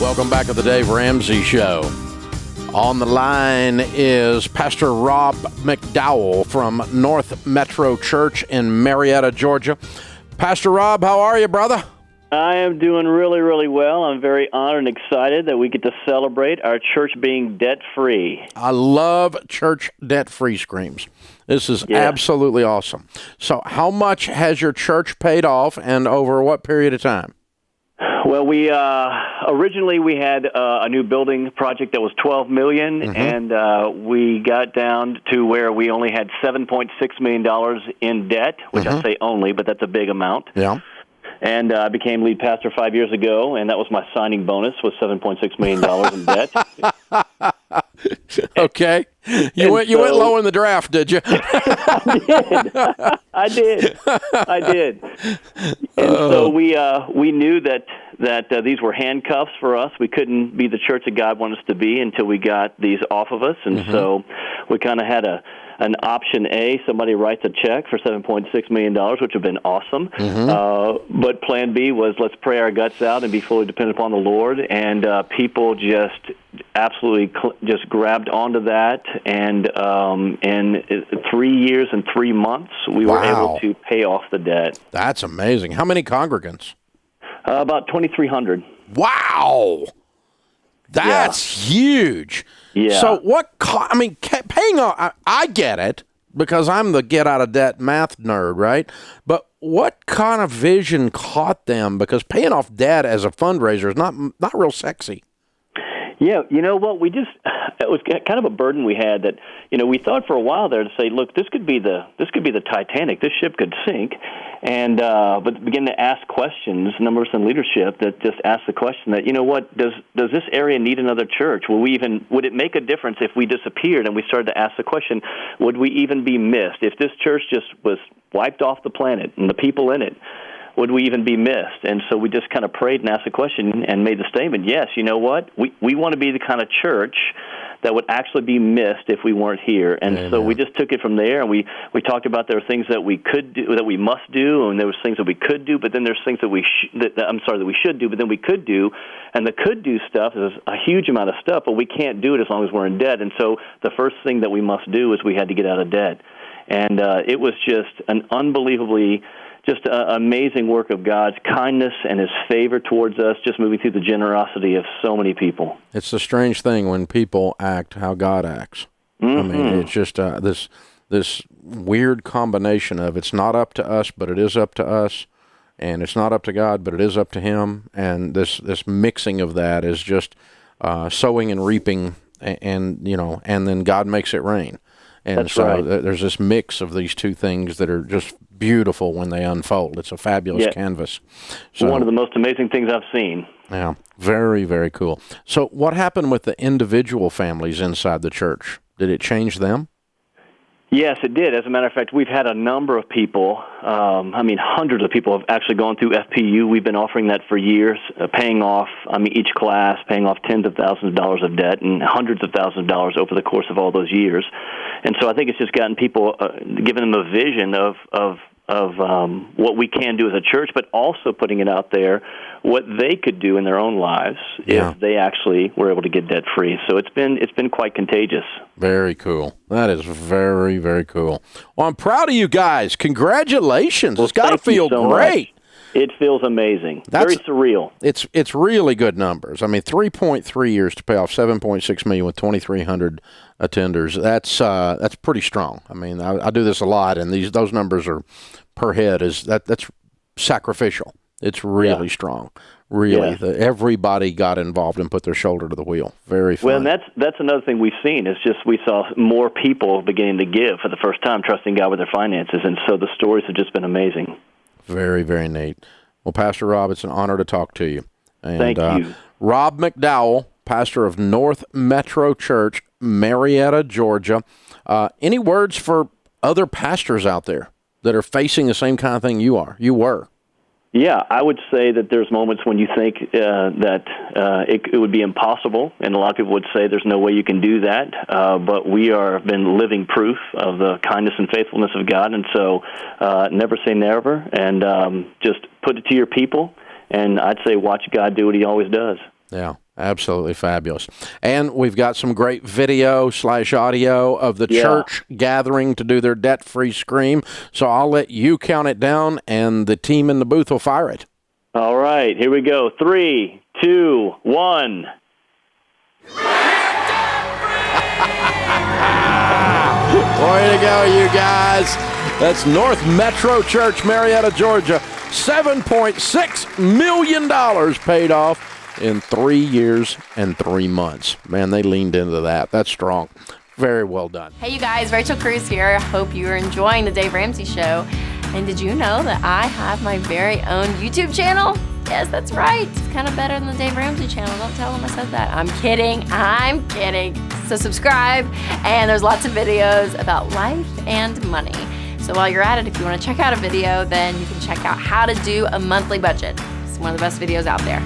Welcome back to the Dave Ramsey Show. On the line is Pastor Rob McDowell from North Metro Church in Marietta, Georgia. Pastor Rob, how are you, brother? I am doing really, really well. I'm very honored and excited that we get to celebrate our church being debt-free. I love church debt-free screams. This is absolutely awesome. So how much has your church paid off, and over what period of time? Well, we originally we had a new building project that was $12 million, and we got down to where we only had $7.6 million in debt, which I say only, but that's a big amount. Yeah. And I became lead pastor 5 years ago, and that was my signing bonus, was $7.6 million in debt. Okay. You went low in the draft, did you? I did. And so we knew that these were handcuffs for us. We couldn't be the church that God wanted us to be until we got these off of us. And so we kind of had an option A. Somebody writes a check for $7.6 million, which would have been awesome. But plan B was let's pray our guts out and be fully dependent upon the Lord. And people just absolutely just grabbed onto that. And in 3 years and 3 months, we were able to pay off the debt. That's amazing. How many congregants? About 2,300. Wow. That's huge. Yeah. So paying off, I get it because I'm the get out of debt math nerd, right? But what kind of vision caught them? Because paying off debt as a fundraiser is not real sexy. Yeah, you know what? It was kind of a burden we had that, we thought for a while there to say, look, this could be the Titanic. This ship could sink. And but begin to ask questions, numbers in leadership that just ask the question that, does this area need another church? Would it make a difference if we disappeared? And we started to ask the question, would we even be missed? If this church just was wiped off the planet and the people in it, would we even be missed? And so we just kind of prayed and asked the question and made the statement, yes, you know what? We want to be the kind of church that would actually be missed if we weren't here. And so we just took it from there, and we talked about there are things that we could do, that we must do, and there was things that we could do, but then there's things that we should do, but then we could do. And the could do stuff is a huge amount of stuff, but we can't do it as long as we're in debt. And so the first thing that we must do is we had to get out of debt. And it was just an unbelievably amazing work of God's kindness and His favor towards us, just moving through the generosity of so many people. It's a strange thing when people act how God acts. I mean, it's just this weird combination of it's not up to us, but it is up to us, and it's not up to God, but it is up to Him, and this mixing of that is just sowing and reaping, and then God makes it rain. And That's so right. There's this mix of these two things that are just beautiful when they unfold. It's a fabulous canvas. So, one of the most amazing things I've seen. Yeah, very, very cool. So what happened with the individual families inside the church? Did it change them? Yes, it did. As a matter of fact, we've had a number of people, hundreds of people have actually gone through FPU. We've been offering that for years, paying off, each class, paying off tens of thousands of dollars of debt and hundreds of thousands of dollars over the course of all those years. And so I think it's just gotten people, giving them a vision of what we can do as a church, but also putting it out there what they could do in their own lives if they actually were able to get debt free. So it's been quite contagious. Very cool. That is very, very cool. Well, I'm proud of you guys. Congratulations. Well, it's got to feel so great. Much. It feels amazing. Very surreal. It's really good numbers. 3.3 years to pay off $7.6 million with 2,300 attenders. That's pretty strong. I do this a lot, and those numbers are per head. That's sacrificial. It's really strong. Really, everybody got involved and put their shoulder to the wheel. Very fun. Well, and that's another thing we've seen. Is just we saw more people beginning to give for the first time, trusting God with their finances, and so the stories have just been amazing. Very, very neat. Well, Pastor Rob, it's an honor to talk to you. And, thank you. Rob McDowell, pastor of North Metro Church, Marietta, Georgia. Any words for other pastors out there that are facing the same kind of thing you were? Yeah, I would say that there's moments when you think that it would be impossible, and a lot of people would say there's no way you can do that, but we have been living proof of the kindness and faithfulness of God, and so never say never, and just put it to your people, and I'd say watch God do what He always does. Yeah, Absolutely fabulous. And we've got some great video/audio of the church gathering to do their debt-free scream. So I'll let you count it down, and the team in the booth will fire it. All right, here we go. 3, 2, 1. Way to go, you guys. That's North Metro Church, Marietta, Georgia. $7.6 million paid off in 3 years and 3 months. Man, they leaned into that. That's strong. Very well done. Hey, you guys. Rachel Cruz here. Hope you're enjoying the Dave Ramsey Show. And did you know that I have my very own YouTube channel? Yes, that's right. It's kind of better than the Dave Ramsey channel. Don't tell them I said that. I'm kidding. So subscribe. And there's lots of videos about life and money. So while you're at it, if you want to check out a video, then you can check out how to do a monthly budget. It's one of the best videos out there.